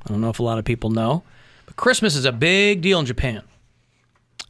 I don't know if a lot of people know, but Christmas is a big deal in Japan.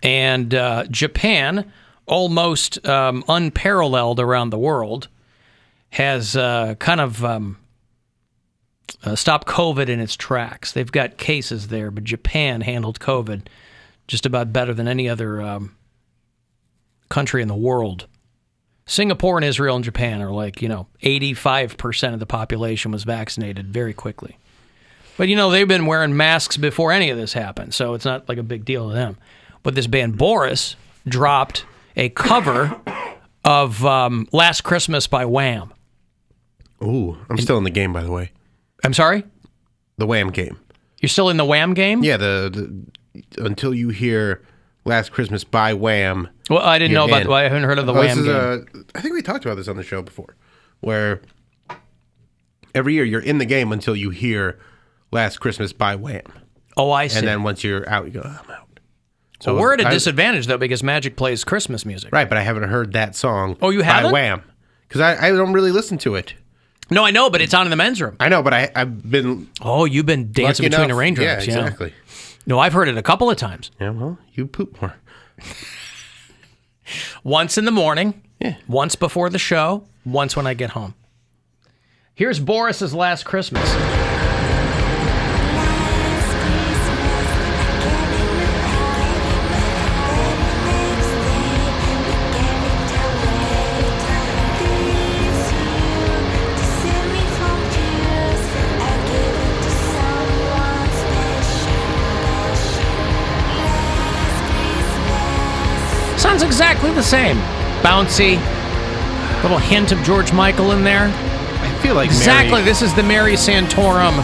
And Japan, almost unparalleled around the world, has kind of stopped COVID in its tracks. They've got cases there, but Japan handled COVID just about better than any other country in the world. Singapore and Israel and Japan are 85% of the population was vaccinated very quickly. But, they've been wearing masks before any of this happened, so it's not like a big deal to them. But this band Boris dropped a cover of Last Christmas by Wham. Ooh, I'm still in the game, by the way. I'm sorry? The Wham game. You're still in the Wham game? Yeah, the until you hear Last Christmas by Wham. Well, I didn't know about. I haven't heard of the Wham game. I think we talked about this on the show before, where every year you're in the game until you hear Last Christmas by Wham. Oh, I see. And then once you're out, you go, I'm out. So we're at a disadvantage though because Magic plays Christmas music. Right, but I haven't heard that song. Oh, you haven't? By Wham, because I don't really listen to it. No, I know, but it's on in the men's room. I know, but I've been. Oh, you've been dancing between the raindrops. Yeah, exactly. No, I've heard it a couple of times. Yeah, well, you poop more. Once in the morning, once before the show, once when I get home. Here's Boris's Last Christmas. Sounds exactly the same. Bouncy, little hint of George Michael in there. I feel like exactly. This is the Mary Santorum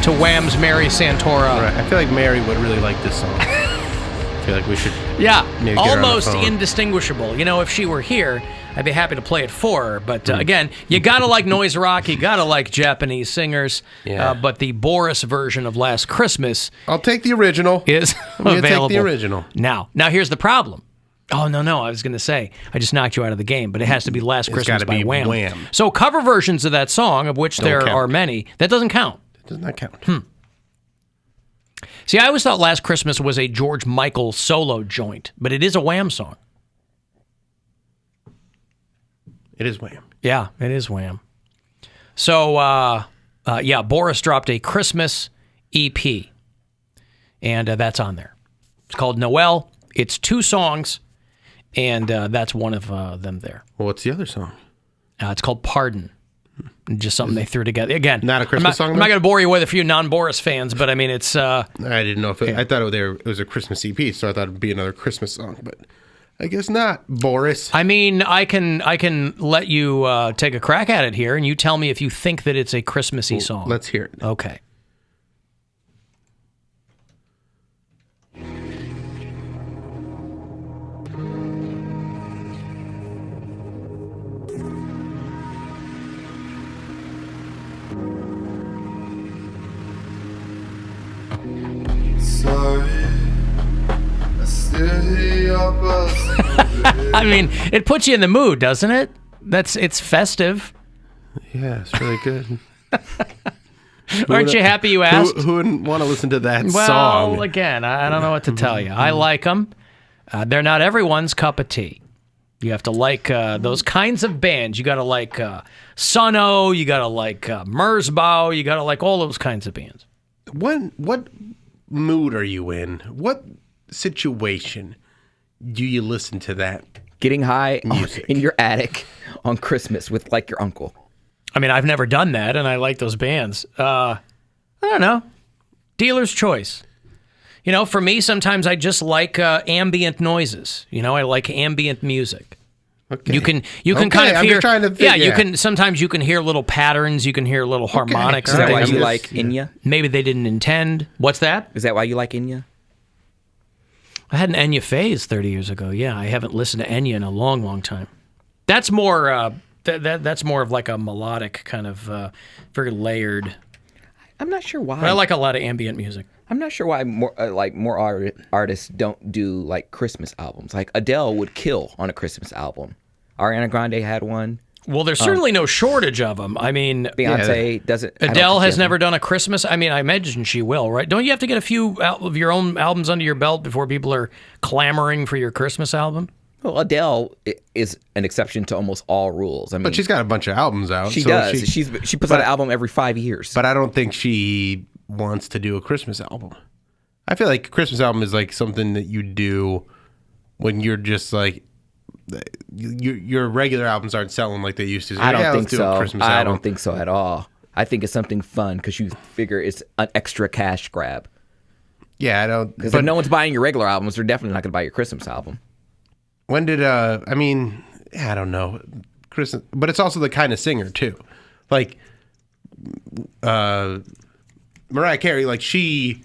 to Wham's Mary Santora. Right. I feel like Mary would really like this song. I feel like we should. Yeah, maybe get her on the almost phone. indistinguishable. If she were here, I'd be happy to play it for her. But again, you gotta like noise rock. You gotta like Japanese singers. Yeah. But the Boris version of Last Christmas, I'll take the original. Is I'm gonna available. take the original. Now here's the problem. Oh, no, I was going to say, I just knocked you out of the game, but it has to be Last Christmas by Wham. Wham. So cover versions of that song, of which there count. are many, that doesn't count. It does not count. See, I always thought Last Christmas was a George Michael solo joint, but it is a Wham song. It is Wham. Yeah, it is Wham. So, Boris dropped a Christmas EP, and that's on there. It's called Noel. It's 2 songs. And that's one of them there. Well, what's the other song? It's called Pardon. Just something they threw together. Again, not a Christmas song? I'm not going to bore you with a few non-Boris fans, but I mean, it's... I didn't know if I thought it was a Christmas EP, so I thought it would be another Christmas song, but I guess not, Boris. I mean, I can let you take a crack at it here, and you tell me if you think that it's a Christmassy song. Let's hear it. Okay. I mean, it puts you in the mood, doesn't it? It's festive. Yeah, it's really good. Aren't you happy you asked? Who wouldn't want to listen to that song? Well, again, I don't know what to tell you. I like them. They're not everyone's cup of tea. You have to like those kinds of bands. You got to like Sunno. You got to like Merzbow. You got to like all those kinds of bands. What mood are you in? What situation do you listen to that? Getting high music in your attic on Christmas with like your uncle. I mean, I've never done that, and I like those bands. I don't know. Dealer's choice. For me, sometimes I just like ambient noises. I like ambient music. Okay. You can kind of I'm hear. just trying to think, you can. Sometimes you can hear little patterns. You can hear little harmonics. Is that why things. you like Enya? Maybe they didn't intend. What's that? Is that why you like Enya? I had an Enya phase 30 years ago. Yeah, I haven't listened to Enya in a long, long time. That's more. That's more of like a melodic kind of very layered. I'm not sure why. But I like a lot of ambient music. I'm not sure why more artists don't do like Christmas albums. Like Adele would kill on a Christmas album. Ariana Grande had one. Well, there's certainly no shortage of them. I mean, Beyonce doesn't. Adele has never done a Christmas. I mean, I imagine she will, right? Don't you have to get a few of your own albums under your belt before people are clamoring for your Christmas album? Well, Adele is an exception to almost all rules. I mean, But she's got a bunch of albums out. she so does. She puts out an album every 5 years. But I don't think she wants to do a Christmas album. I feel like a Christmas album is like something that you do when you're just like, your regular albums aren't selling like they used to. I don't think let's do so. a Christmas I album. don't think so at all. I think it's something fun because you figure it's an extra cash grab. Yeah, I don't. Because if no one's buying your regular albums, they're definitely not going to buy your Christmas album. When did I mean, I don't know, Christmas, but it's also the kind of singer too. Like Mariah Carey, like she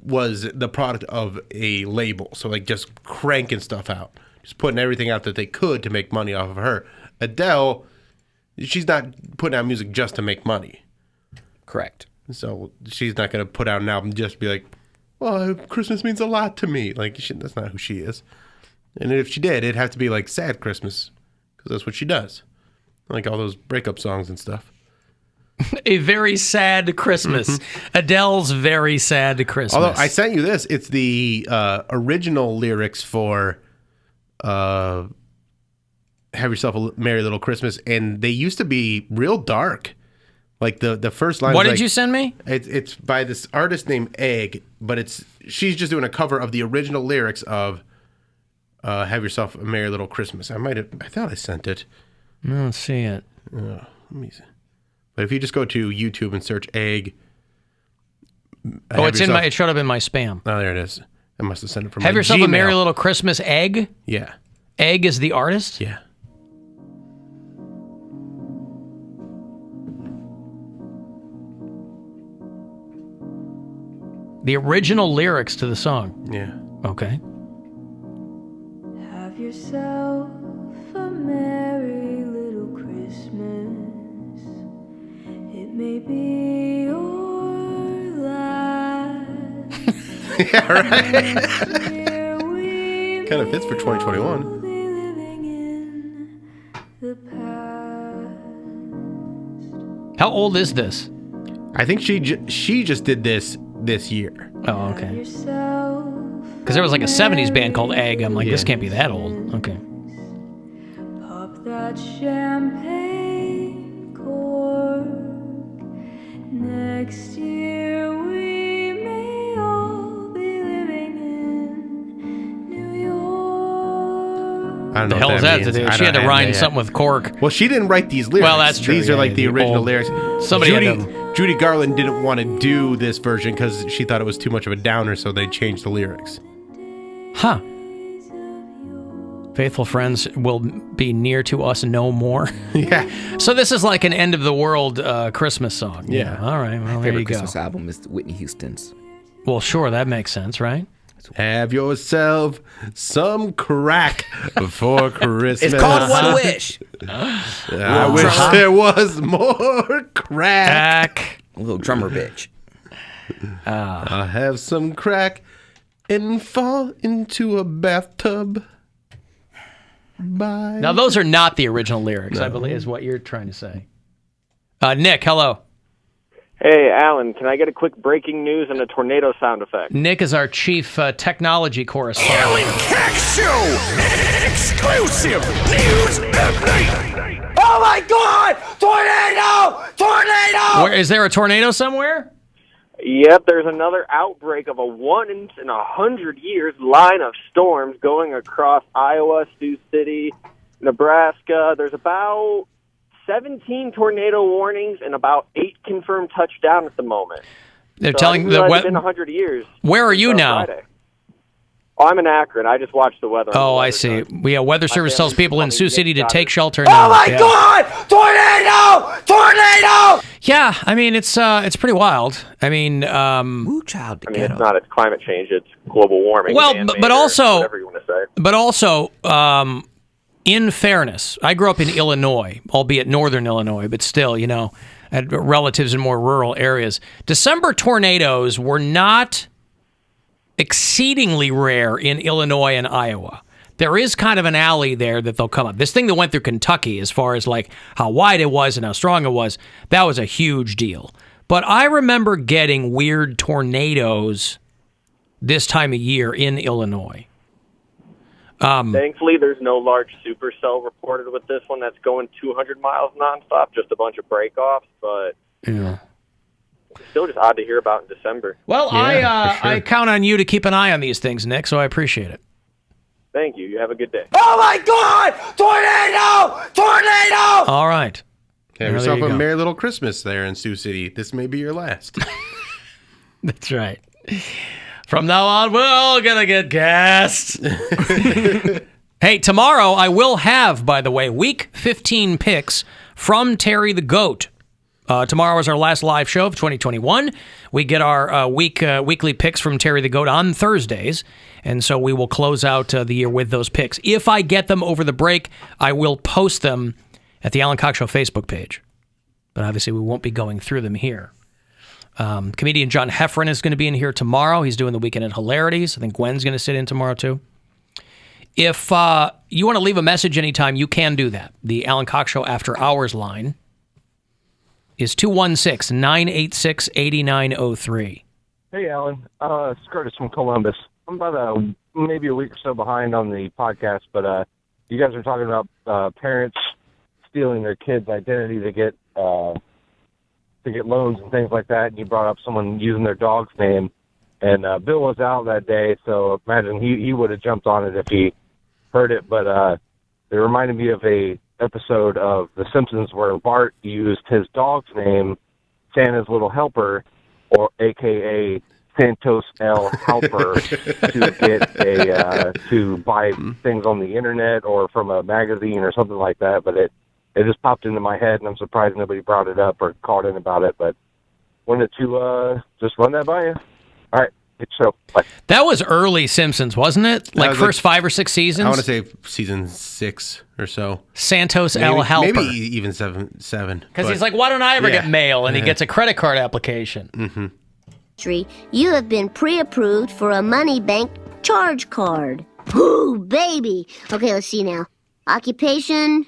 was the product of a label, so like just cranking stuff out, just putting everything out that they could to make money off of her. Adele, she's not putting out music just to make money. Correct. So she's not going to put out an album just to be like, well, Christmas means a lot to me. Like, that's not who she is. And if she did, it'd have to be like Sad Christmas, because that's what she does. Like all those breakup songs and stuff. A very sad Christmas. Adele's very sad Christmas. Although I sent you this, it's the original lyrics for Have Yourself a Merry Little Christmas, and they used to be real dark. Like the first line. What is did like, you send me? It's by this artist named Egg, but she's just doing a cover of the original lyrics of Have Yourself a Merry Little Christmas. I thought I sent it. I don't see it. Let me see. But if you just go to YouTube and search Egg. It showed up in my spam. Oh, there it is. I must have sent it from Have my Yourself Gmail. a Merry Little Christmas, Egg? Yeah. Egg is the artist? Yeah. The original lyrics to the song. Yeah. Okay. Have yourself a merry little Christmas. It may be your last. Yeah, right. Kind Kind of fits for 2021. Living in the past. How old is this? I think she just did this year. Oh, okay. Yourself Because there was like a 70s band called Egg. I'm like, Yeah. this can't be that old. Okay. pop that champagne cork. Next year we may all be living in New York. I don't know The hell what is that means. to do? I She had to don't- rhyme yeah. something with cork. Well, she didn't write these lyrics. Well, that's true, These yeah, are like the original old. lyrics. Somebody had Judy Garland didn't want to do this version because she thought it was too much of a downer, so they changed the lyrics. Huh. Faithful friends will be near to us no more. Yeah. So this is like an end of the world Christmas song. Yeah. All right. Well, there Favorite you go. Christmas album is Whitney Houston's. Well, sure. That makes sense, right? Have yourself some crack for Christmas. It's called One Wish. I wish there was more crack. Back. A little drummer bitch. I'll have some crack and fall into a bathtub. Bye. Now, those are not the original lyrics, I believe, is what you're trying to say. Nick, hello. Hey, Alan, can I get a quick breaking news and a tornado sound effect? Nick is our chief technology correspondent. Alan Cox Show! Exclusive news update! Oh my God! Tornado! Tornado! Is there a tornado somewhere? Yep, there's another outbreak of a 1 in 100 years line of storms going across Iowa, Sioux City, Nebraska. There's about 17 tornado warnings and about 8 confirmed touchdown at the moment. They're So telling I didn't the realize it's been weather. 100 years. Where are you since now? Friday. Oh, I'm in Akron. I just watched the weather. Oh, I see. Weather Service tells people in Sioux City to take shelter Oh now. my Yeah. God! Tornado! Tornado! Yeah, I mean it's pretty wild. I mean, Woo child I mean, together. it's not. It's climate change. It's global warming. Well, man-made, but or also- whatever you want to say. but also, in fairness, I grew up in Illinois, albeit northern Illinois, but still, you know, had relatives in more rural areas. December tornadoes were not exceedingly rare in Illinois and Iowa. there is kind of an alley there that they'll come up. This thing that went through Kentucky, as far as like how wide it was and how strong it was, that was a huge deal. But I remember getting weird tornadoes this time of year in Illinois. Thankfully, there's no large supercell reported with this one that's going 200 miles nonstop, just a bunch of break-offs, but Yeah. still just odd to hear about in December. Well, Yeah, for sure. I count on you to keep an eye on these things, Nick, so I appreciate it. Thank you. You have a good day. Oh my God! Tornado! Tornado! All right. Have Well, there yourself you a go. merry little Christmas there in Sioux City. This may be your last. That's right. From now on, we're all going to get gassed. Hey, tomorrow I will have, by the way, week 15 picks from Terry the Goat. Tomorrow is our last live show of 2021. We get our weekly picks from Terry the Goat on Thursdays, and so we will close out the year with those picks. If I get them over the break, I will post them at the Alan Cox Show Facebook page. But obviously, we won't be going through them here. Comedian John Heffron is going to be in here tomorrow. He's doing the Weekend at Hilarities. I think Gwen's going to sit in tomorrow, too. If you want to leave a message anytime, you can do that. The Alan Cox Show After Hours line is 216-986-8903. Hey, Alan. It's Curtis from Columbus. I'm about maybe a week or so behind on the podcast, but you guys are talking about parents stealing their kids' identity to get loans and things like that, and you brought up someone using their dog's name. And Bill was out that day, so imagine he would have jumped on it if he heard it. But it reminded me of a episode of The Simpsons where Bart used his dog's name, Santa's Little Helper, or AKA Santos L. Helper, to get to buy things on the internet or from a magazine or something like that. But it just popped into my head, and I'm surprised nobody brought it up or called in about it. But wanted to just run that by you. All right. Good show. Bye. That was early Simpsons, wasn't it? Like was first like- 5 or 6 seasons? I want to say season 6 or so. Santos L. Helper. Maybe even seven. Because he's like, why don't I ever Yeah. get mail? And he gets a credit card application. You have been pre-approved for a money bank charge card. Ooh, baby. Okay, let's see now. Occupation?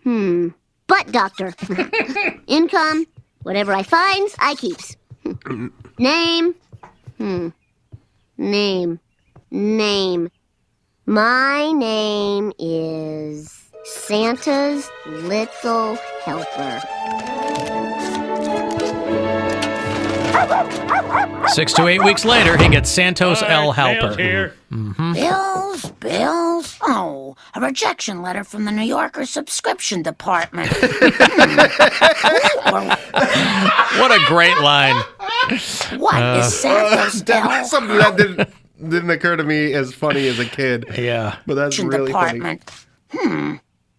Butt doctor. Income? Whatever I finds, I keeps. Name? Name. My name is Santa's Little Helper. 6 to 8 weeks later, he gets Santos L. Helper. Bills? Oh, a rejection letter from the New Yorker subscription department. What a great line. What is Santa's That's something that didn't occur to me as funny as a kid. Yeah. But that's really funny. department?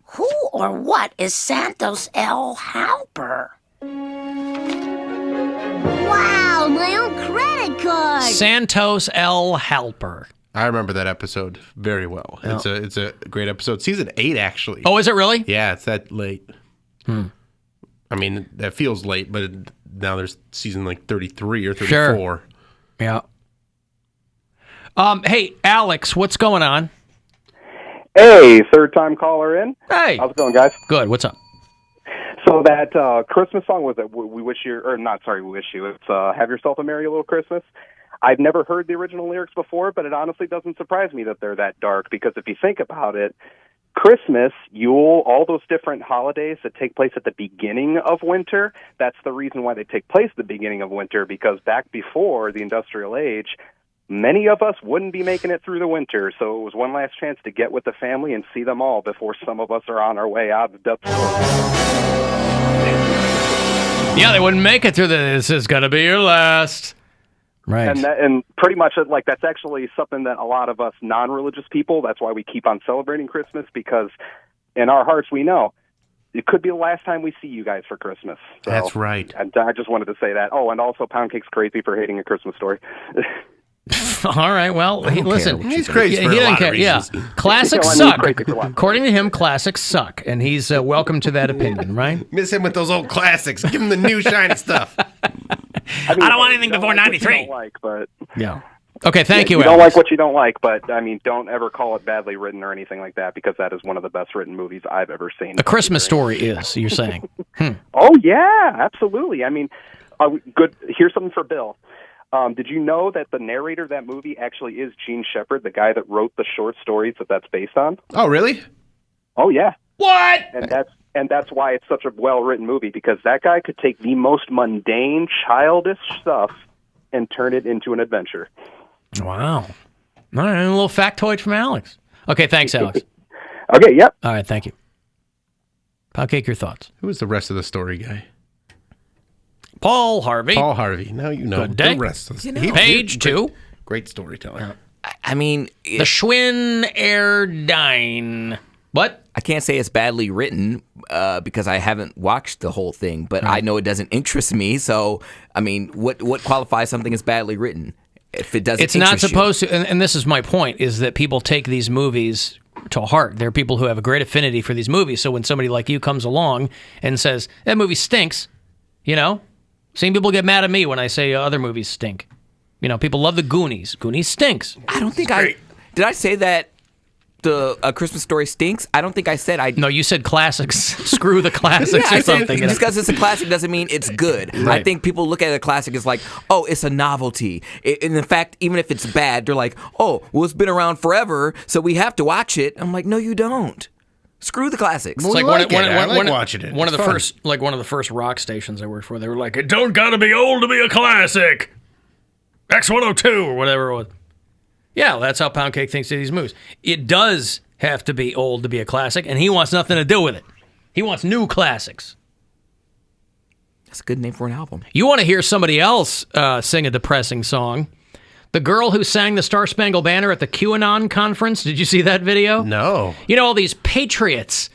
Who or what is Santos L. Helper? Wow, my own credit card! Santos L. Helper. I remember that episode very well. It's a great episode. Season 8, actually. Oh, is it really? Yeah, it's that late. I mean, that feels late, but now there's season like 33 or 34. Sure. Yeah. Hey, Alex, what's going on? Hey, third-time caller in. Hey. How's it going, guys? Good. What's up? So that Christmas song was it? We wish you, or not? Sorry, we wish you. It's "Have Yourself a Merry Little Christmas." I've never heard the original lyrics before, but it honestly doesn't surprise me that they're that dark. Because if you think about it, Christmas, Yule, all those different holidays that take place at the beginning of winter, that's the reason why they take place at the beginning of winter. Because back before the industrial age, many of us wouldn't be making it through the winter, so it was one last chance to get with the family and see them all before some of us are on our way out of the depths. Yeah, they wouldn't make it through this is going to be your last. Right. And pretty much like that's actually something that a lot of us non-religious people, that's why we keep on celebrating Christmas, because in our hearts we know it could be the last time we see you guys for Christmas. So, That's right. And I just wanted to say that. Oh, and also Poundcake's crazy for hating A Christmas Story. All right. Well, listen. He's crazy for a doesn't lot care. of reasons. Yeah. Classics I mean, suck. crazy for a lot. According to him, classics suck. And he's welcome to that opinion, right? Miss him with those old classics. Give him the new shiny stuff. I don't want anything before 93. Like, but Yeah. Okay, thank you, You don't Alex. like what you don't like, but, I mean, don't ever call it badly written or anything like that, because that is one of the best written movies I've ever seen. A Christmas Story is, you're saying. Oh, yeah, absolutely. I mean, good. Here's something for Bill. Did you know that the narrator of that movie actually is Gene Shepard, the guy that wrote the short stories that's based on? Oh, really? Oh, yeah. What? And that's why it's such a well-written movie, because that guy could take the most mundane, childish stuff and turn it into an adventure. Wow. All right, a little factoid from Alex. Okay, thanks, Alex. Okay, yep. All right, thank you. Poundcake, your thoughts. Who was the rest of the story guy? Paul Harvey. Paul Harvey. Now you know Good day. the rest of the Page 2. Great storyteller. I mean, The Schwinn Erdine. What? I can't say it's badly written because I haven't watched the whole thing, but I know it doesn't interest me. So, I mean, what qualifies something as badly written? If it doesn't, It's not supposed to, and this is my point, is that people take these movies to heart. There are people who have a great affinity for these movies. So when somebody like you comes along and says, that movie stinks, you know, same people get mad at me when I say other movies stink. You know, people love the Goonies. Goonies stinks. I don't think did I say that the A Christmas Story stinks? I don't think I said I. No, you said classics. Screw the classics Yeah, or something. Just because it's a classic doesn't mean it's good. Right. I think people look at a classic as like, oh, it's a novelty. And in fact, even if it's bad, they're like, oh, well, it's been around forever, so we have to watch it. I'm like, no, you don't. Screw the classics. Well, I like watching it. One of It's the fun. one of the first rock stations I worked for, they were like, it don't gotta be old to be a classic. X102 or whatever it was. Yeah, well, that's how Poundcake thinks of these movies. It does have to be old to be a classic, and he wants nothing to do with it. He wants new classics. That's a good name for an album. You want to hear somebody else sing a depressing song? The girl who sang the Star Spangled Banner at the QAnon conference. Did you see that video? No. You know, all these patriots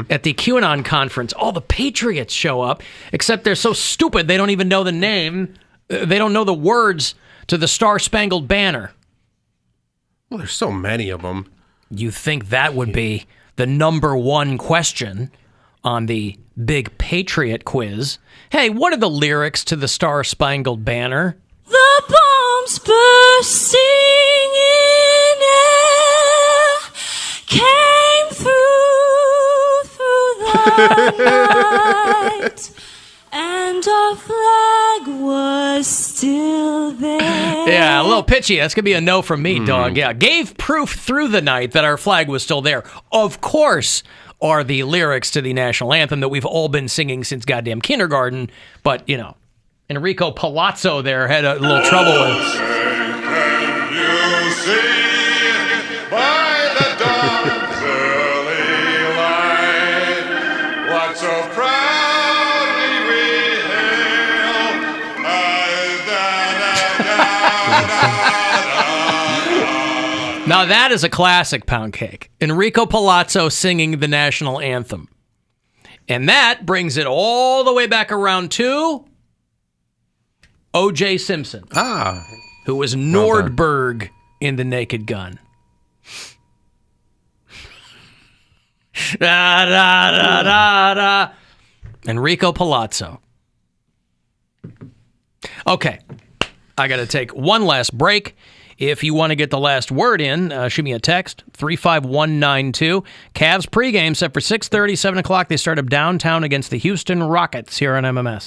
at the QAnon conference, all the patriots show up, except they're so stupid they don't even know the name. They don't know the words to the Star Spangled Banner. Well, there's so many of them. You think that would be the number one question on the big Patriot quiz? Hey, what are the lyrics to the Star Spangled Banner? The bombs bursting in air came through the night, and our flag was still there. Yeah, a little pitchy. That's going to be a no from me, dog. Yeah, gave proof through the night that our flag was still there. Of course are the lyrics to the national anthem that we've all been singing since goddamn kindergarten. But, you know, Enrico Palazzo there had a little trouble with. Can you see by the dawn's early light what so proudly we hail? Now that is a classic, Poundcake. Enrico Palazzo singing the national anthem. And that brings it all the way back around to O.J. Simpson. Who was Nordberg in The Naked Gun. Da, da, da, da, da. Enrico Palazzo. Okay. I got to take one last break. If you want to get the last word in, shoot me a text, 35192. Cavs pregame set for 6:30, 7 o'clock. They start up downtown against the Houston Rockets here on MMS.